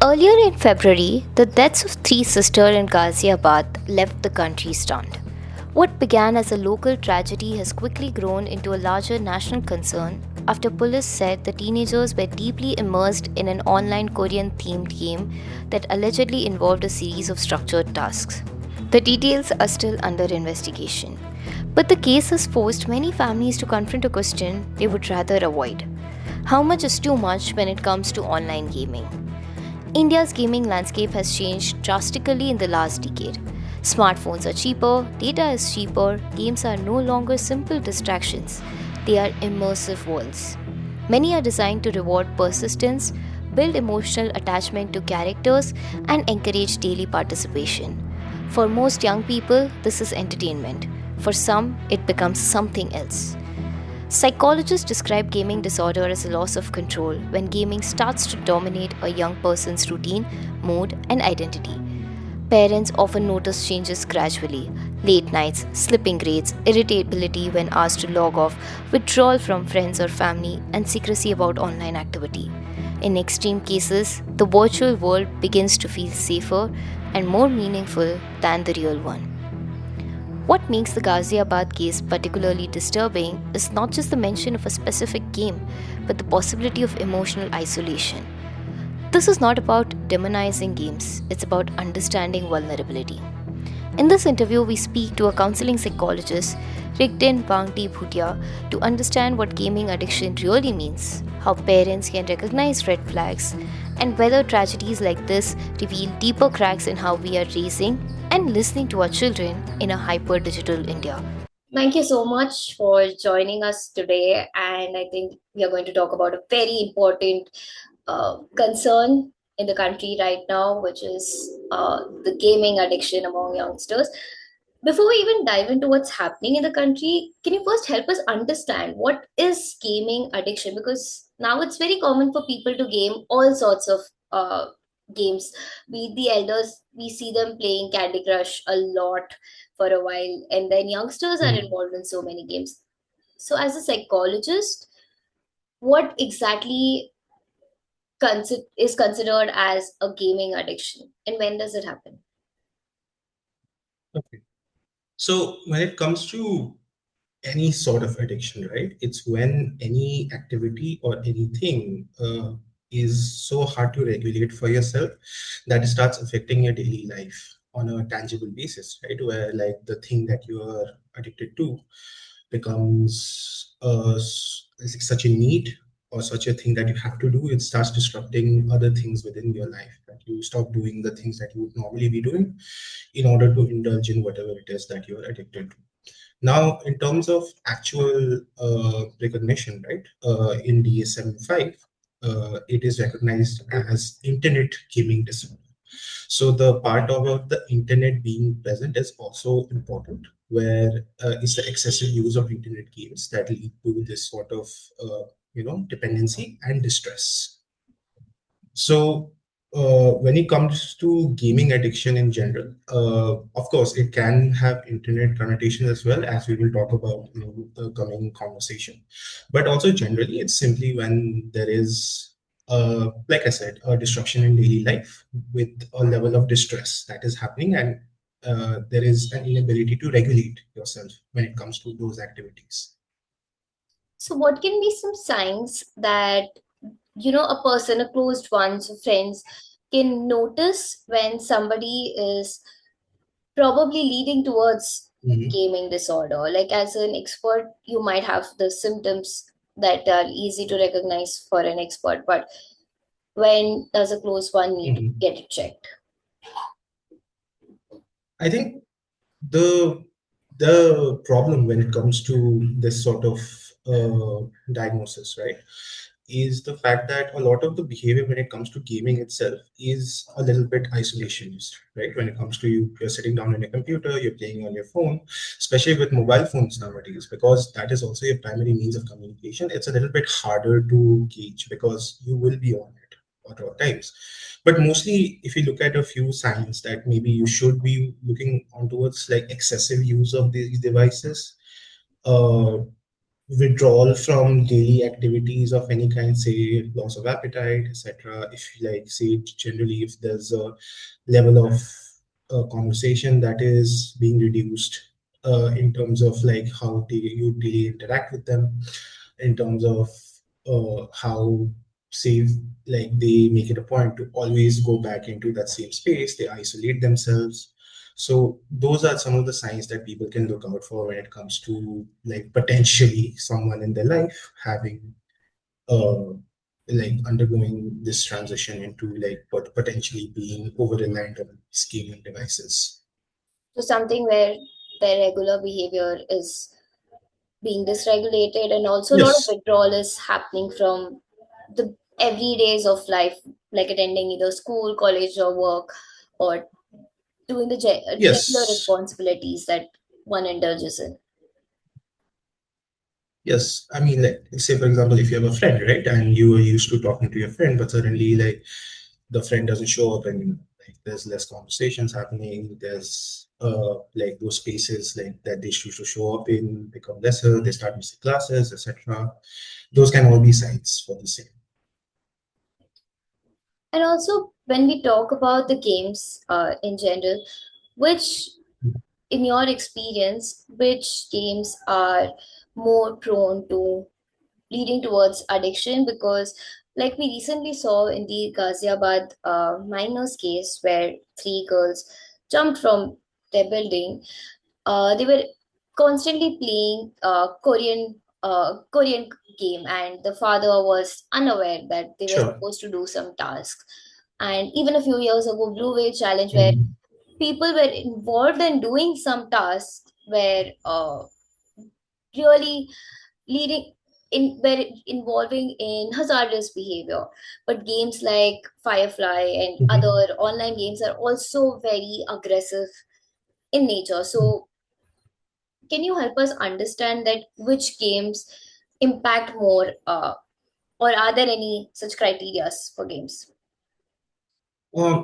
Earlier in February, the deaths of three sisters in Ghaziabad left the country stunned. What began as a local tragedy has quickly grown into a larger national concern after police said the teenagers were deeply immersed in an online Korean themed game that allegedly involved a series of structured tasks. The details are still under investigation, but the case has forced many families to confront a question they would rather avoid: how much is too much when it comes to online gaming? India's gaming landscape has changed drastically in the last decade. Smartphones are cheaper, data is cheaper, games are no longer simple distractions, they are immersive worlds. Many are designed to reward persistence, build emotional attachment to characters, and encourage daily participation. For most young people, this is entertainment. For some, it becomes something else. Psychologists describe gaming disorder as a loss of control when gaming starts to dominate a young person's routine, mood, and identity. Parents often notice changes gradually: late nights, slipping grades, irritability when asked to log off, withdrawal from friends or family, and secrecy about online activity. In extreme cases, the virtual world begins to feel safer and more meaningful than the real one. What makes the Ghaziabad case particularly disturbing is not just the mention of a specific game, but the possibility of emotional isolation. This is not about demonizing games, it's about understanding vulnerability. In this interview, we speak to a counseling psychologist, Rigden Bangti Bhutia, to understand what gaming addiction really means, how parents can recognize red flags, and whether tragedies like this reveal deeper cracks in how we are raising and listening to our children in a hyper digital India. Thank you so much for joining us today. And I think we are going to talk about a very important concern in the country right now, which is the gaming addiction among youngsters. Before we even dive into what's happening in the country, can you first help us understand what is gaming addiction? Because now it's very common for people to game all sorts of games. We, the elders, we see them playing Candy Crush a lot for a while, and then youngsters are Mm. involved in so many games. So, as a psychologist, what exactly is considered as a gaming addiction, and when does it happen? Okay. So when it comes to any sort of addiction, right? It's when any activity or anything is so hard to regulate for yourself that it starts affecting your daily life on a tangible basis, right? Where like the thing that you are addicted to becomes such a need or such a thing that you have to do. It starts disrupting other things within your life, that you stop doing the things that you would normally be doing in order to indulge in whatever it is that you are addicted to. Now, in terms of actual recognition, right, in DSM-5, it is recognized as internet gaming disorder. So the part about the internet being present is also important, where it's the excessive use of internet games that lead to this sort of dependency and distress. So, when it comes to gaming addiction in general, of course, it can have internet connotations as well, as we will talk about in the coming conversation. But also, generally, it's simply when there is, like I said, a disruption in daily life with a level of distress that is happening, and there is an inability to regulate yourself when it comes to those activities. So, what can be some signs that a person, a closed one, so friends, can notice when somebody is probably leading towards Mhm. gaming disorder? Like, as an expert, you might have the symptoms that are easy to recognize for an expert, but when does a close one need to Mhm. get it checked? I think the the problem when it comes to this sort of diagnosis, right, is the fact that a lot of the behavior when it comes to gaming itself is a little bit isolationist, right? When it comes to you're sitting down on your computer, you're playing on your phone, especially with mobile phones nowadays, because that is also your primary means of communication. It's a little bit harder to gauge because you will be on it at all times. But mostly, if you look at a few signs that maybe you should be looking on towards like excessive use of these devices, uh, withdrawal from daily activities of any kind, say loss of appetite, etc. If like say generally if there's a level of conversation that is being reduced in terms of like how you daily interact with them, in terms of how say like they make it a point to always go back into that same space, they isolate themselves. So those are some of the signs that people can look out for when it comes to like potentially someone in their life having uh like undergoing this transition into like potentially being over reliant on gaming devices. So something where their regular behavior is being dysregulated, and also a lot of Yes, withdrawal is happening from the everydays of life, like attending either school, college, or work, or doing the regular yes, responsibilities that one indulges in. yes. I mean, like, say for example, if you have a friend, right, and you were used to talking to your friend, but suddenly, like, the friend doesn't show up, and like, there's less conversations happening. There's like those spaces like that they used to show up in become lesser. They start missing classes, etc. Those can all be signs for the same. And also, when we talk about the games in general, which, in your experience, which games are more prone to leading towards addiction? Because, like we recently saw in the Ghaziabad miners case, where three girls jumped from their building, they were constantly playing Korean game, and the father was unaware that they were Sure. supposed to do some tasks. And even a few years ago, Blue Wave Challenge, where Mhm. people were involved in doing some tasks, where really leading in were involving in hazardous behavior. But games like Firefly and Mhm. other online games are also very aggressive in nature. So can you help us understand that which games impact more, or are there any such criterias for games?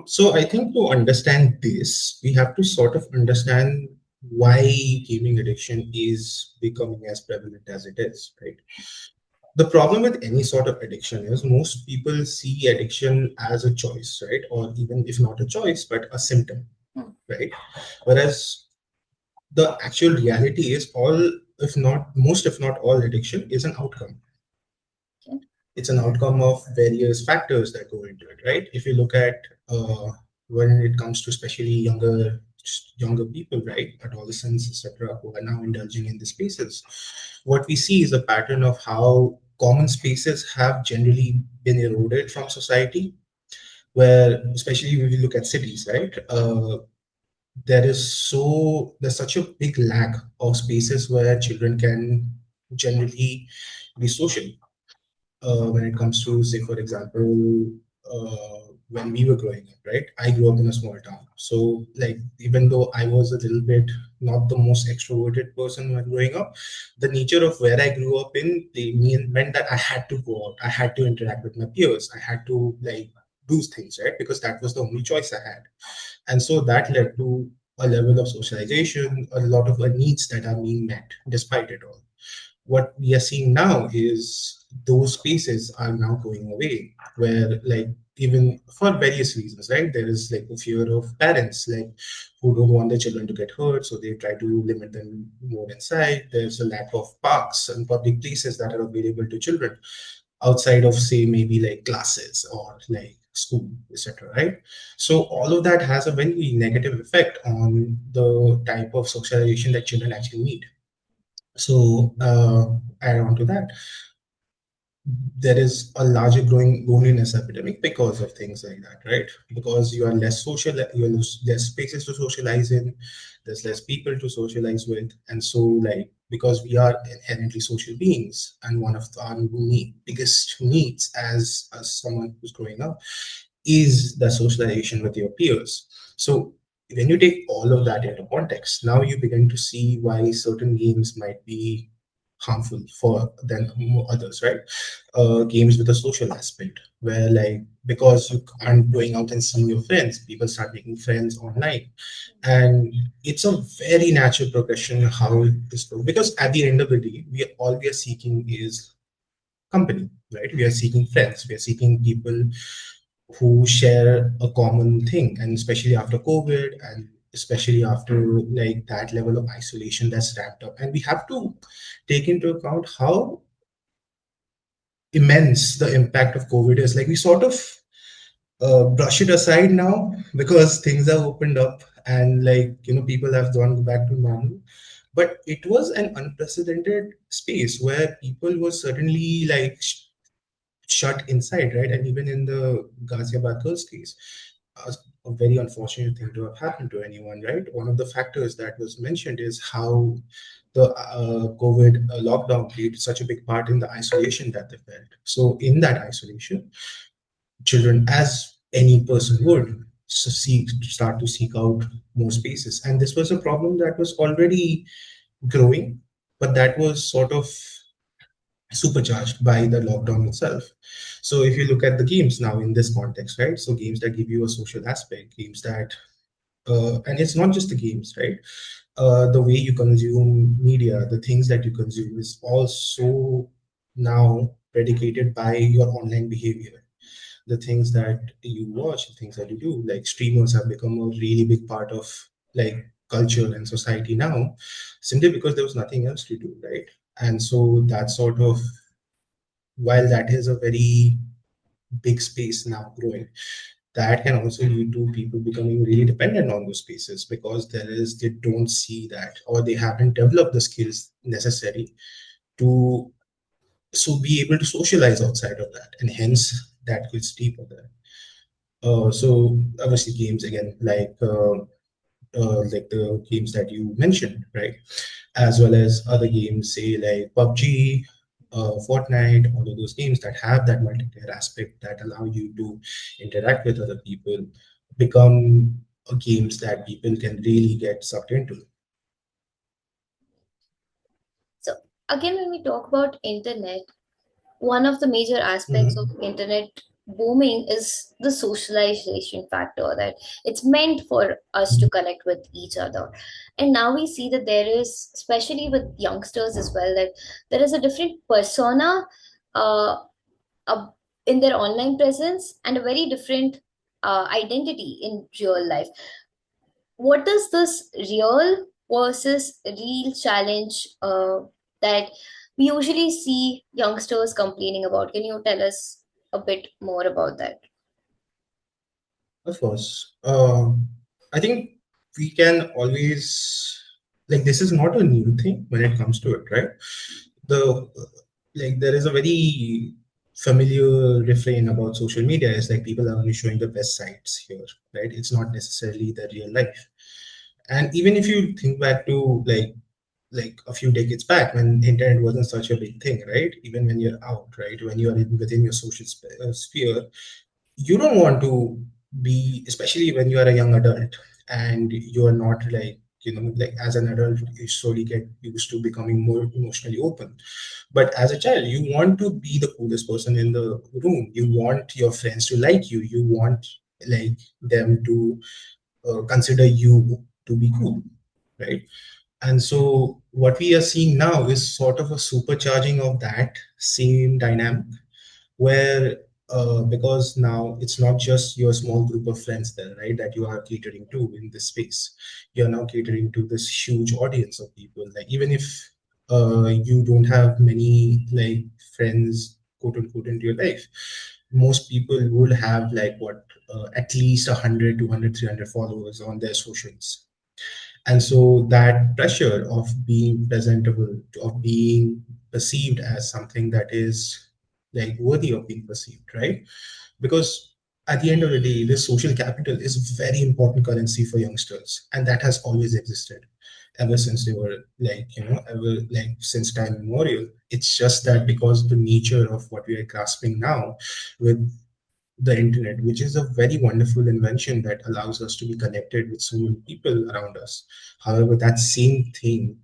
So I think to understand this, we have to sort of understand why gaming addiction is becoming as prevalent as it is, right? The problem with any sort of addiction is most people see addiction as a choice, right? Or even if not a choice, but a symptom, Hmm. right? Whereas the actual reality is all, if not most, if not all addiction is an outcome. Okay. It's an outcome of various factors that go into it, right? If you look at when it comes to especially younger people, right, adolescents, etc., who are now indulging in the spaces, what we see is a pattern of how common spaces have generally been eroded from society. Where, especially if you look at cities, right, there's such a big lack of spaces where children can generally be social when it comes to, say, for example, when we were growing up, right? I grew up in a small town. So, like, even though I was a little bit not the most extroverted person when growing up, the nature of where I grew up in, meant that I had to go out, I had to interact with my peers, I had to, like, do things, right? Because that was the only choice I had. And so that led to a level of socialization, a lot of needs that are being met despite it all. What we are seeing now is those spaces are now going away, where like even for various reasons, right, there is like a fear of parents like who don't want their children to get hurt, so they try to limit them more inside. There's a lack of parks and public places that are available to children outside of, say, maybe like classes or like school, etc., right? So all of that has a very negative effect on the type of socialization that children actually need. So, add on to that, there is a larger growing loneliness epidemic because of things like that, right? Because you are less social, you have less spaces to socialize in, there's less people to socialize with, and so like because we are inherently social beings, and one of our biggest needs as someone who's growing up is the socialization with your peers. So when you take all of that into context, now you begin to see why certain games might be harmful for than others, right? Games with a social aspect, where like because you aren't going out and seeing your friends, people start making friends online, and it's a very natural progression how this goes. Because at the end of the day, we are seeking is company, right? We are seeking friends, we are seeking people who share a common thing, and especially after COVID, and especially after like that level of isolation that's ramped up, and we have to take into account how immense the impact of COVID is. Like we sort of brush it aside now because things have opened up, and like people have gone back to normal, but it was an unprecedented space where people were certainly like shut inside, right? And even in the Ghaziabad girls case, a, a very unfortunate thing to have happened to anyone, right? One of the factors that was mentioned is how the COVID lockdown played such a big part in the isolation that they felt. So in that isolation, children, as any person would, start to seek out more spaces. And this was a problem that was already growing, but that was sort of supercharged by the lockdown itself. So if you look at the games now in this context, right? So games that give you a social aspect, games that and it's not just the games, right? The way you consume media, the things that you consume is also now predicated by your online behavior. The things that you watch, the things that you do, like streamers have become a really big part of like culture and society now, simply because there was nothing else to do, right? And so that sort of, while that is a very big space now growing, that can also lead to people becoming really dependent on those spaces because they don't see that, or they haven't developed the skills necessary to be able to socialize outside of that, and hence that gets deeper there. So obviously games again, like the games that you mentioned, right? As well as other games, say like PUBG, Fortnite, all of those games that have that multiplayer aspect that allow you to interact with other people, become games that people can really get sucked into. So again, when we talk about internet, one of the major aspects of Mhm. internet booming is the socialization factor, that it's meant for us to connect with each other. And now we see that there is, especially with youngsters as well, that there is a different persona uh, uh, in their online presence and a very different identity in real life. What is this real versus real challenge that we usually see youngsters complaining about? Can you tell us a bit more about that? Of course. I think we can always, like, this is not a new thing when it comes to it, right? The like there is a very familiar refrain about social media is like people are only showing the best sides here, right? It's not necessarily the real life. And even if you think back to like a few decades back when internet wasn't such a big thing, right? Even when you're out, right? When you are within your social sphere, you don't want to be, especially when you are a young adult and you are not like, like as an adult you slowly get used to becoming more emotionally open, but as a child you want to be the coolest person in the room. You want your friends to like you. You want like them to consider you to be cool, right? And so what we are seeing now is sort of a supercharging of that same dynamic where because now it's not just your small group of friends there, right, that you are catering to in this space. You're now catering to this huge audience of people. Like even if you don't have many like friends, quote unquote, into your life, most people would have like what at least 100, 200, 300 followers on their socials. And so that pressure of being presentable, of being perceived as something that is like worthy of being perceived, right? Because at the end of the day, this social capital is very important currency for youngsters, and that has always existed ever since they were like, ever like since time immemorial. It's just that because of the nature of what we are grasping now with the internet, which is a very wonderful invention that allows us to be connected with so many people around us. However, that same thing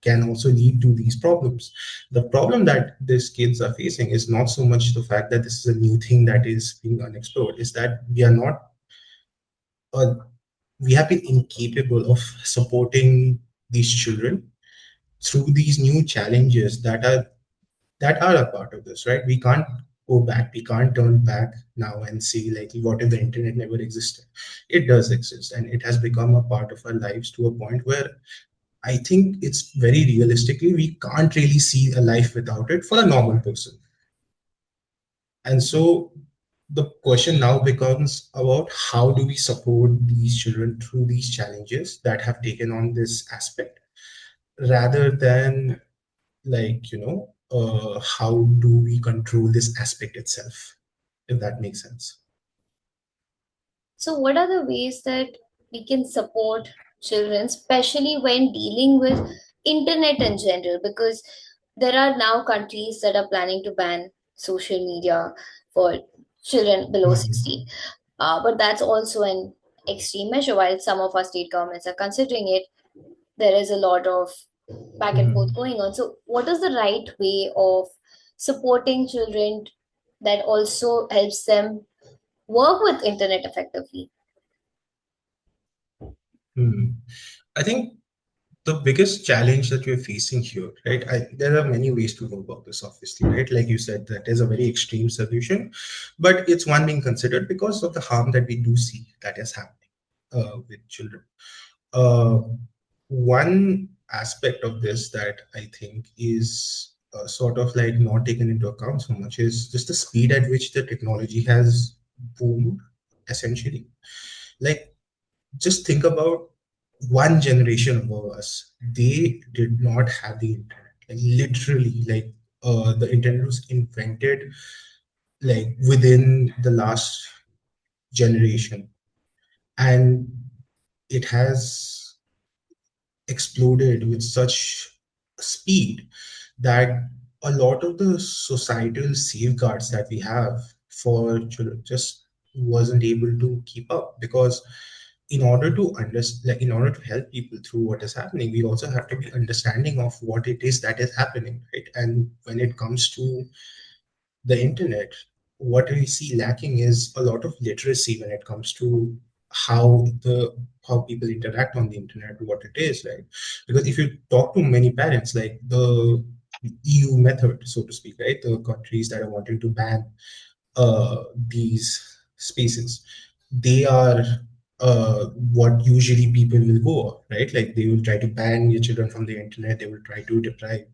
can also lead to these problems. The problem that these kids are facing is not so much the fact that this is a new thing that is being unexplored, is that uh, we have been incapable of supporting these children through these new challenges that are a part of this, right? We can't go back, we can't turn back now and say, like, what if the internet never existed? It does exist, and it has become a part of our lives to a point where I think it's very realistically, we can't really see a life without it for a normal person. And so the question now becomes about how do we support these children through these challenges that have taken on this aspect, rather than, like, how do we control this aspect itself, if that makes sense. So, what are the ways that we can support children, especially when dealing with internet in general? Because there are now countries that are planning to ban social media for children below Mhm. 16. But that's also an extreme measure. While some of our state governments are considering it, there is a lot of back and forth Mhm. going on. So, what is the right way of supporting children that also helps them work with internet effectively? Mhm. I think the biggest challenge that we're facing here, right? There are many ways to go about this, obviously, right? Like you said, that is a very extreme solution, but it's one being considered because of the harm that we do see that is happening with children. Uh, One aspect of this that I think is sort of like not taken into account so much is just the speed at which the technology has boomed, essentially. Like, just think about one generation above us. They did not have the internet. Like, literally, like, the internet was invented like within the last generation, and it has exploded with such speed that a lot of the societal safeguards that we have for children just wasn't able to keep up, because in order to understand, like, in order to help people through what is happening, we also have to be understanding of what it is that is happening, right? And when it comes to the internet, what we see lacking is a lot of literacy when it comes to how people interact on the internet, what it is, right? Because if you talk to many parents, like the EU method, so to speak, right, the countries that are wanting to ban these spaces, they are what usually people will go, right? Like, they will try to ban your children from the internet, they will try to deprive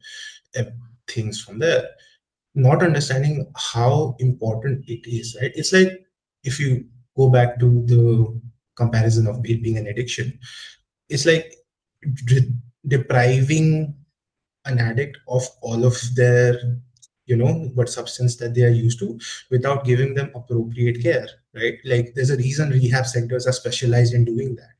uh, things from there, not understanding how important it is, right? It's like, if you go back to the comparison of it being an addiction, it's like de- depriving an addict of all of their, what substance that they are used to, without giving them appropriate care, right? Like, there's a reason rehab centers are specialized in doing that.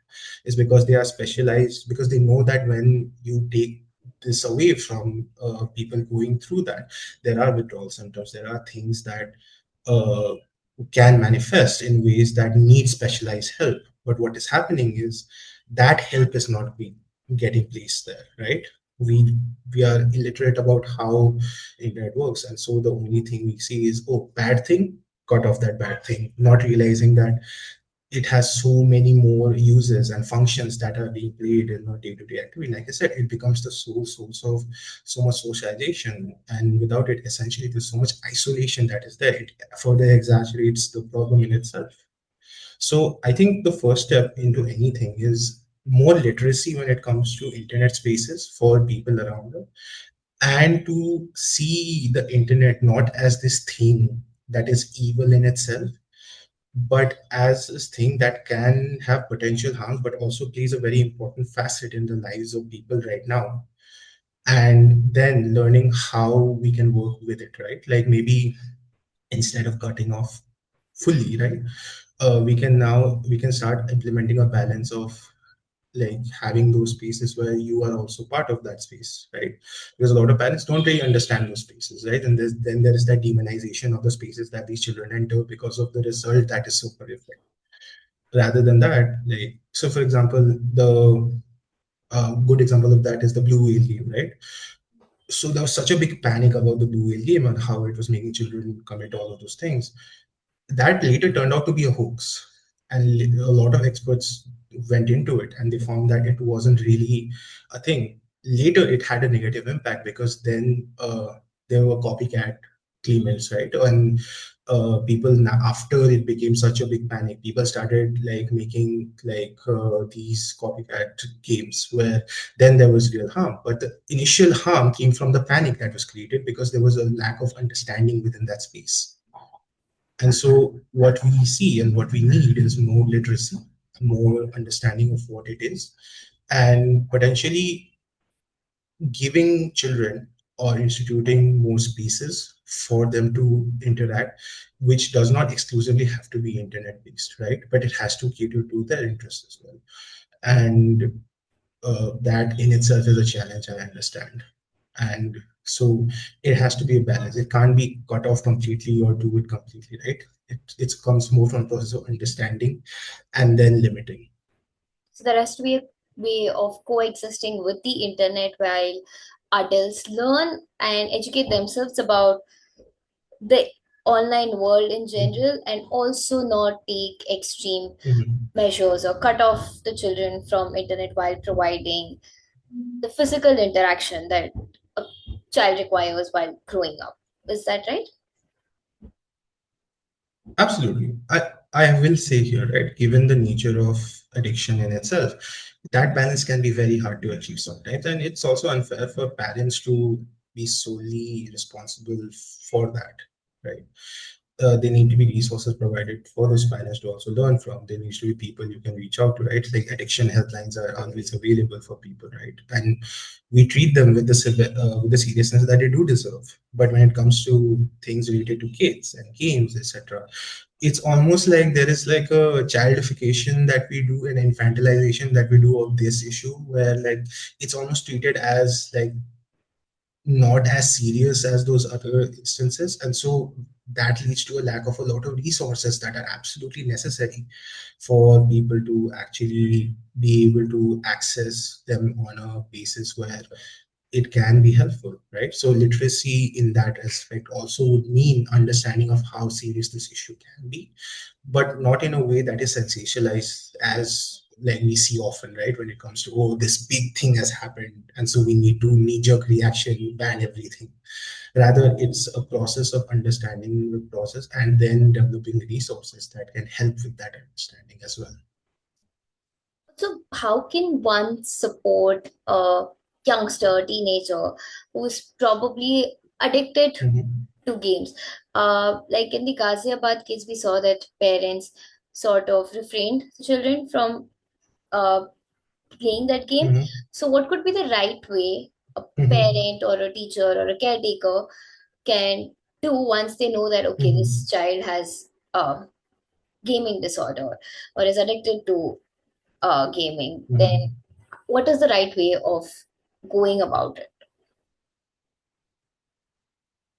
Is because they are specialized, because they know that when you take this away from people going through that, there are withdrawal symptoms, there are things that uh, can manifest in ways that need specialized help. But what is happening is that help is not being getting placed there, right? We are illiterate about how internet works, and so the only thing we see is, oh, bad thing, cut off that bad thing, not realizing that it has so many more uses and functions that are being played in a day-to-day activity. Like I said, it becomes the sole source of so much socialization, and without it, essentially, there's so much isolation that is there. It further exaggerates the problem in itself. So I think the first step into anything is more literacy when it comes to internet spaces for people around us, and to see the internet not as this thing that is evil in itself, but as this thing that can have potential harms, but also plays a very important facet in the lives of people right now. And then learning how we can work with it, right? Like, maybe instead of cutting off fully, right? We can start implementing a balance of, like, having those spaces where you are also part of that space, right? Because a lot of parents don't really understand those spaces, right? And then there is that demonization of the spaces that these children enter because of the result that is so horrific. Rather than that, like, so for example, the A good example of that is the blue whale game, right? So there was such a big panic about the blue whale game and how it was making children commit all of those things. That later turned out to be a hoax, and a lot of experts went into it and they found that it wasn't really a thing. Later it had a negative impact because then there were copycat claimants, right? And people now, after it became such a big panic, people started like making like these copycat games where then there was real harm, but the initial harm came from the panic that was created because there was a lack of understanding within that space. And so, what we see and what we need is more literacy, more understanding of what it is, and potentially giving children or instituting more spaces for them to interact, which does not exclusively have to be internet based, right? But it has to cater to their interests as well. And that in itself is a challenge, I understand. And so it has to be a balance. It can't be cut off completely or do it completely, right? It comes more from a process of understanding and then limiting. So there has to be a way of coexisting with the internet while adults learn and educate themselves about the online world in general, and also not take extreme Mhm. measures or cut off the children from internet while providing the physical interaction that a child requires while growing up. Is that right? Absolutely. I will say here, right, given the nature of addiction in itself, that balance can be very hard to achieve sometimes. And it's also unfair for parents to be solely responsible for that, right? There need to be resources provided for those parents to also learn from. There needs to be people you can reach out to, right? Like addiction helplines are always available for people, right? And we treat them with with the seriousness that they do deserve. But when it comes to things related to kids and games, etc., it's almost like there is like a childification that we do and infantilization that we do of this issue, where like it's almost treated as like not as serious as those other instances. And so that leads to a lack of a lot of resources that are absolutely necessary for people to actually be able to access them on a basis where it can be helpful, right? So literacy in that aspect also would mean understanding of how serious this issue can be, but not in a way that is sensationalized as like we see often, right? When it comes to, oh, this big thing has happened, and so we need to knee-jerk reaction, ban everything. Rather, it's a process of understanding the process and then developing resources that can help with that understanding as well. So, how can one support a youngster, teenager who is probably addicted Mhm. to games? Like in the Ghaziabad case, we saw that parents sort of refrained the children from uh, playing that game. Mhm. So, what could be the right way a Mhm. parent or a teacher or a caretaker can do once they know that, okay, this Mhm. child has gaming disorder or is addicted to gaming? Then Mhm. what is the right way of going about it?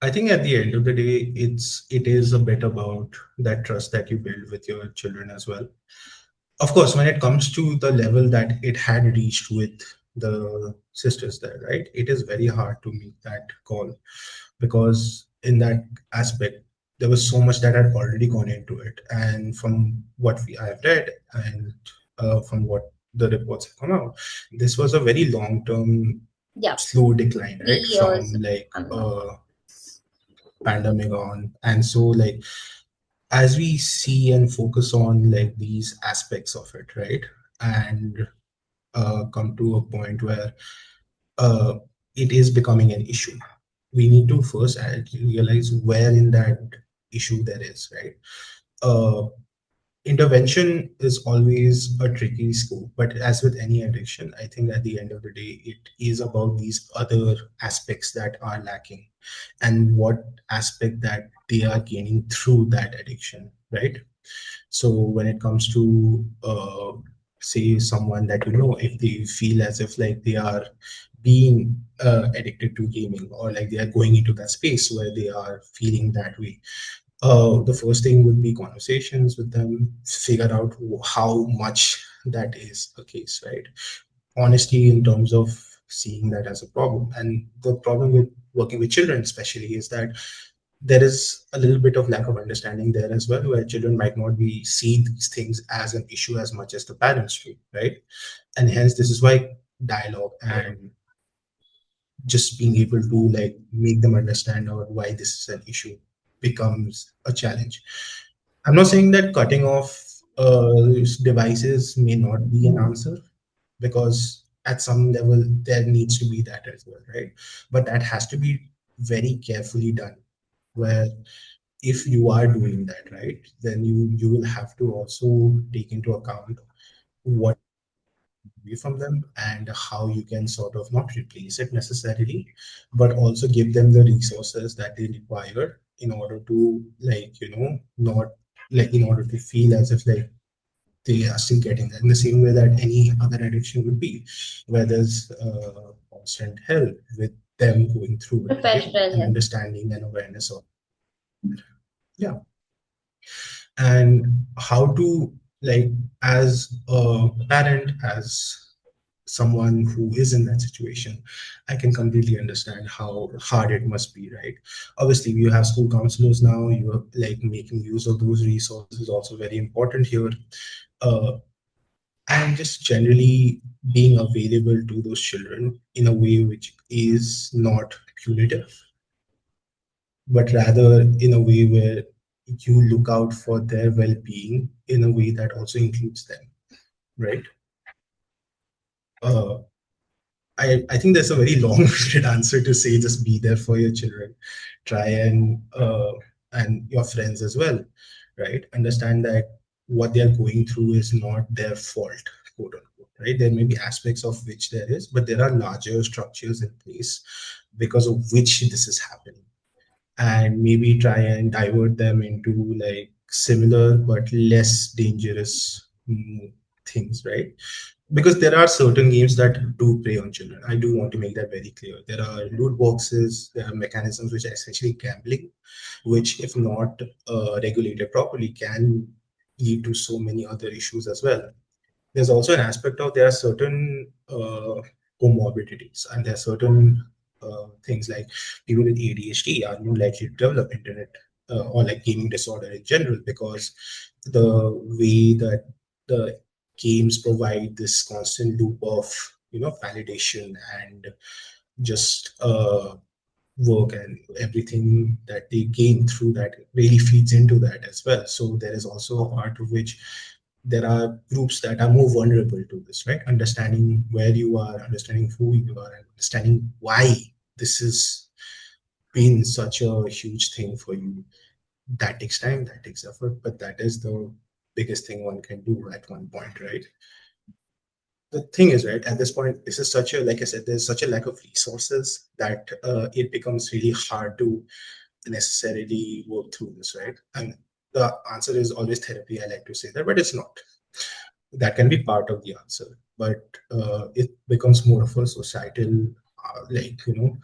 I think at the end of the day, it is a bit about that trust that you build with your children as well. Of course, when it comes to the level that it had reached with the sisters there, right? It is very hard to make that call because in that aspect, there was so much that had already gone into it. And from what I have read and from what the reports have come out, this was a very long-term, Yeah, slow decline, right? 3 years. From like I'm not. pandemic on. And so like as we see and focus on like these aspects of it, right? And come to a point where uh, it is becoming an issue. We need to first realize where in that issue there is, right? Uh, Intervention is always a tricky scope, but as with any addiction, I think at the end of the day, it is about these other aspects that are lacking and what aspect that they are gaining through that addiction, right? So when it comes to say someone that you know, if they feel as if like they are being addicted to gaming or like they are going into that space where they are feeling that way, the first thing would be conversations with them, figure out how much that is the case, right? honesty in terms of seeing that as a problem. And the problem with working with children, especially, is that there is a little bit of lack of understanding there as well, where children might not be see these things as an issue as much as the parents do, right? And hence, this is why dialogue and just being able to like make them understand or why this is an issue becomes a challenge. I'm not saying that cutting off devices may not be an answer, because at some level there needs to be that as well, right? But that has to be very carefully done. Where if you are doing that, right, then you will have to also take into account what away from them and how you can sort of not replace it necessarily, but also give them the resources that they require in order to like not like in order to feel as if like they are still getting that in the same way that any other addiction would be, where there's constant help with them going through it, right? Professional And help. understanding and awareness of, yeah, and how to like as a parent, as someone who is in that situation, I can completely understand how hard it must be, right? Obviously, you have school counselors now, you are like making use of those resources is also very important here. uh, and just generally being available to those children in a way which is not punitive, but rather in a way where you look out for their well-being in a way that also includes them, right? uh, I think that's a very long-winded answer to say just be there for your children. Try and your friends as well, right? Understand that what they are going through is not their fault, quote unquote, right? There may be aspects of which there is, but there are larger structures in place because of which this is happening. And maybe try and divert them into like similar but less dangerous things, right? Because there are certain games that do prey on children. I do want to make that very clear. There are loot boxes, there are mechanisms which are essentially gambling, which, if not regulated properly, can lead to so many other issues as well. There's also an aspect of there are certain comorbidities, and there are certain things like people with ADHD are more likely to develop internet or like gaming disorder in general, because the way that the games provide this constant loop of validation and just work, and everything that they gain through that really feeds into that as well. So there is also a part of which there are groups that are more vulnerable to this, right? Understanding where you are, understanding who you are, and understanding why this has been such a huge thing for you. That takes time, that takes effort, but that is the biggest thing one can do at one point, right? The thing is, right, at this point, this is such a, like I said, there's such a lack of resources that it becomes really hard to necessarily work through this, right? And the answer is always therapy. I like to say that, but it's not. That can be part of the answer, but it becomes more of a societal,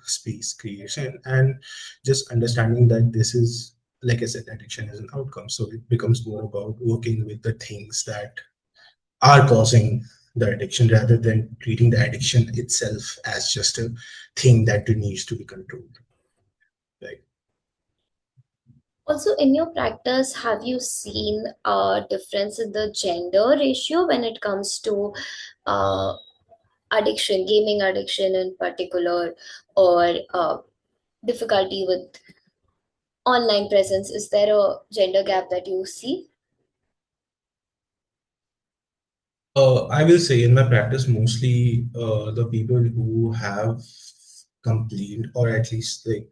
space creation, and just understanding that this is, like I said, addiction is an outcome. So it becomes more about working with the things that are causing the addiction rather than treating the addiction itself as just a thing that needs to be controlled, right? Also, in your practice, have you seen a difference in the gender ratio when it comes to uh, addiction, gaming addiction in particular, or difficulty with online presence? Is there a gender gap that you see? I will say in my practice, mostly the people who have complained, or at least like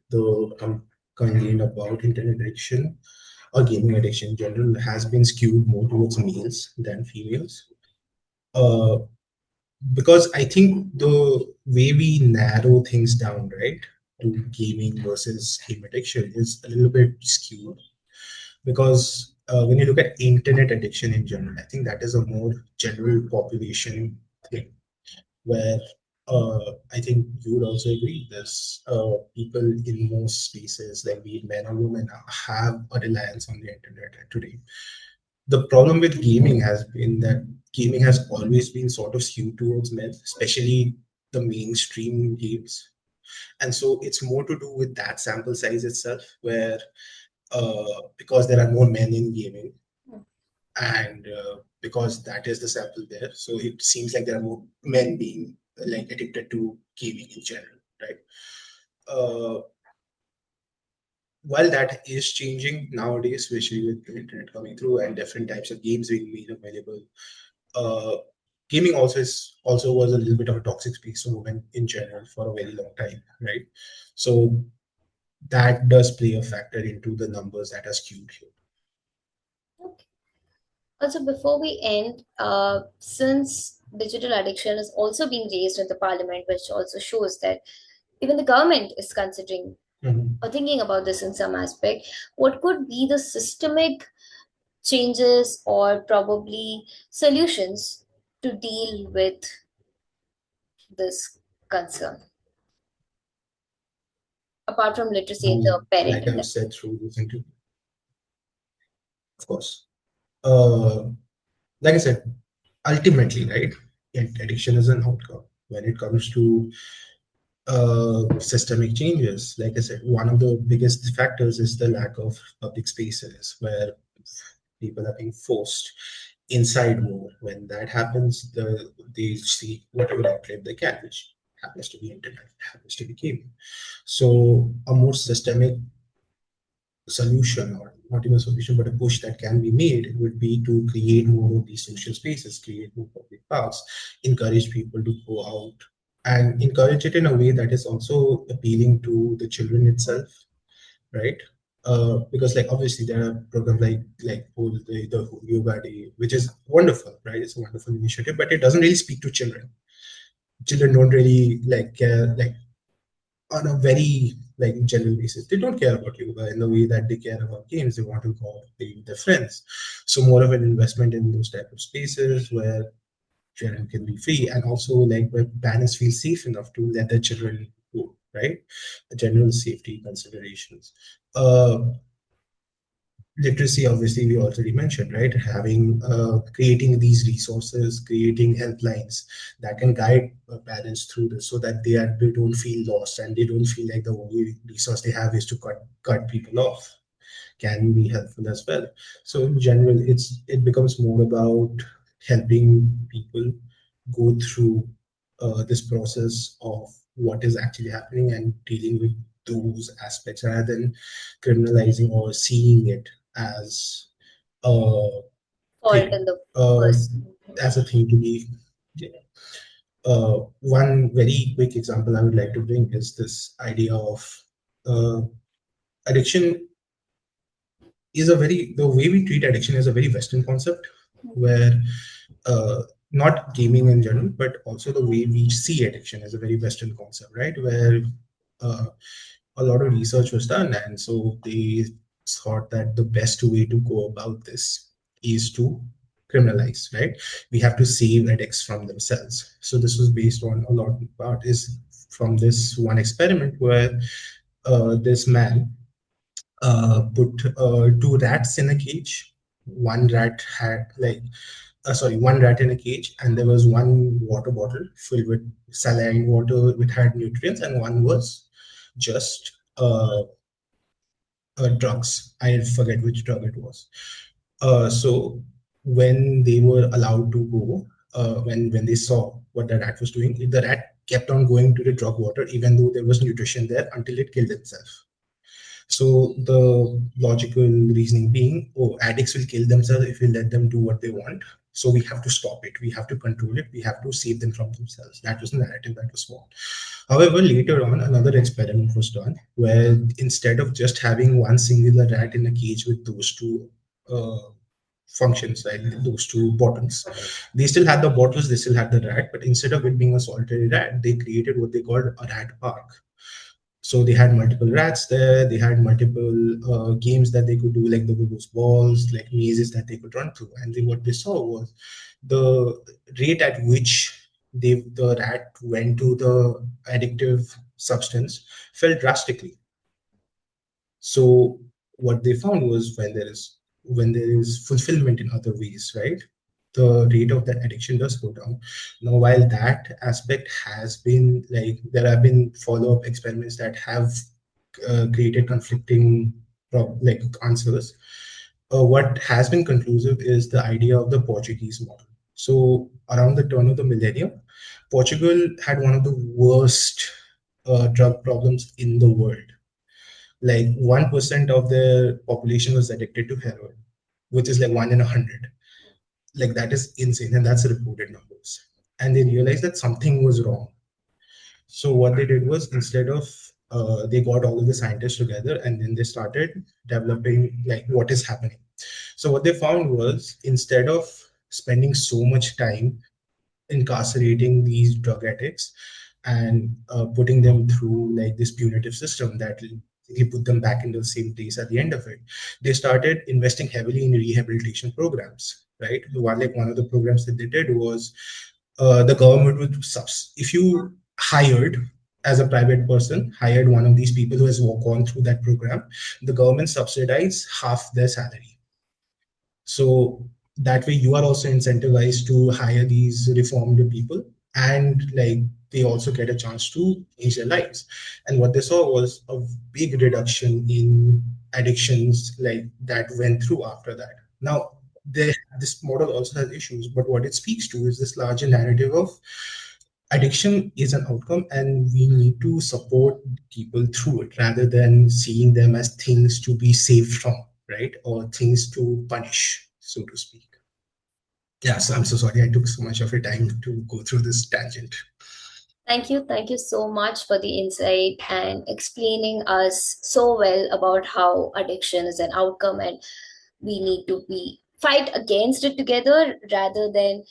complained about internet addiction or gaming addiction in general, has been skewed more towards males than females. Uh, because I think the way we narrow things down, right, to gaming versus game addiction is a little bit skewed. Because when you look at internet addiction in general, I think that is a more general population thing, where I think you would also agree this. People in most spaces, like be it men or women, have a reliance on the internet today. The problem with gaming has been that gaming has always been sort of skewed towards men, especially the mainstream games. And so it's more to do with that sample size itself, where because there are more men in gaming, and because that is the sample there, so it seems like there are more men being like addicted to gaming in general, right? Uh, while that is changing nowadays, especially with the internet coming through and different types of games being made available, uh, gaming also was a little bit of a toxic space for women in general for a very long time, right? So that does play a factor into the numbers that are skewed here. Okay. Also, before we end, since digital addiction is also being raised in the parliament, which also shows that even the government is considering Mhm. or thinking about this in some aspect, what could be the systemic changes or probably solutions to deal with this concern, apart from literacy at the Like parental I've level? said through this interview, of course. Uh, like I said, ultimately, right, addiction is an outcome. When it comes to systemic changes, like I said, one of the biggest factors is the lack of public spaces where people are being forced inside more. When that happens, they see whatever outlet they can, which happens to be internet, happens to be gaming. So a more systemic solution, or not even a solution, but a push that can be made would be to create more of these social spaces, create more public parks, encourage people to go out, and encourage it in a way that is also appealing to the children itself, right? Because like obviously there are programs like whole the whole yoga day, which is wonderful, right? It's a wonderful initiative, but it doesn't really speak to children. Children don't really like care, like on a very like general basis. They don't care about yoga in the way that they care about games. They want to go out play with their friends. So more of an investment in those type of spaces where children can be free, and also like where parents feel safe enough to let their children go, right? General safety considerations. Literacy, obviously, we already mentioned, right? Having creating these resources, creating helplines that can guide parents through this, so that they don't feel lost and they don't feel like the only resource they have is to cut people off, can be helpful as well. So in general, it becomes more about helping people go through this process of what is actually happening and dealing with those aspects, rather than criminalizing or seeing it as a Fault thing, in the uh, person. as a thing to be. One very quick example I would like to bring is this idea of uh, addiction is a very the way we treat addiction is a very Western concept, where uh, not gaming in general, but also the way we see addiction is a very Western concept, right? Where uh, a lot of research was done, and so they thought that the best way to go about this is to criminalize, right? We have to save addicts from themselves. So this was based on a lot part is from this one experiment where this man put two rats in a cage. One rat had one rat in a cage, and there was one water bottle filled with saline water which had nutrients, and one was just drugs. I forget which drug it was. So when they were allowed to go, when they saw what the rat was doing, the rat kept on going to the drug water even though there was nutrition there until it killed itself. So the logical reasoning being, oh, addicts will kill themselves if we let them do what they want. So we have to stop it. We have to control it. We have to save them from themselves. That was the narrative that was formed. However, later on, another experiment was done where instead of just having one singular rat in a cage with those two functions, like those two bottles, they still had the bottles, they still had the rat, but instead of it being a solitary rat, they created what they called a rat park. So they had multiple rats there. They had multiple games that they could do, like those balls, like mazes that they could run through. And what they saw was the rate at which the rat went to the addictive substance fell drastically. So what they found was when there is fulfillment in other ways, right? the rate of that addiction does go down. Now, while that aspect has been like, there have been follow-up experiments that have created conflicting like answers. What has been conclusive is the idea of the Portuguese model. So around the turn of the millennium, Portugal had one of the worst drug problems in the world. Like 1% of their population was addicted to heroin, which is like 1 in 100. Like that is insane, and that's reported numbers. And they realized that something was wrong. So what they did was, instead of they got all of the scientists together, and then they started developing like what is happening. So what they found was, instead of spending so much time incarcerating these drug addicts and putting them through like this punitive system that you put them back into the same place at the end of it, they started investing heavily in rehabilitation programs, right? One of the programs that they did was, the government would if you hired, as a private person, hired one of these people who has gone through that program, the government subsidized half their salary. So that way you are also incentivized to hire these reformed people, and like they also get a chance to change their lives. And what they saw was a big reduction in addictions like that went through after that. Now, this model also has issues, but what it speaks to is this larger narrative of addiction is an outcome, and we need to support people through it rather than seeing them as things to be saved from, right? Or things to punish, so to speak. Yeah, so I'm so sorry I took so much of your time to go through this tangent. Thank you so much for the insight and explaining us so well about how addiction is an outcome and we need to be fight against it together rather than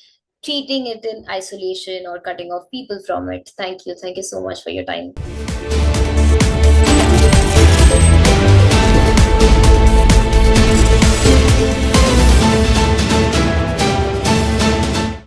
treating it in isolation or cutting off people from it. Thank you. Thank you so much for your time.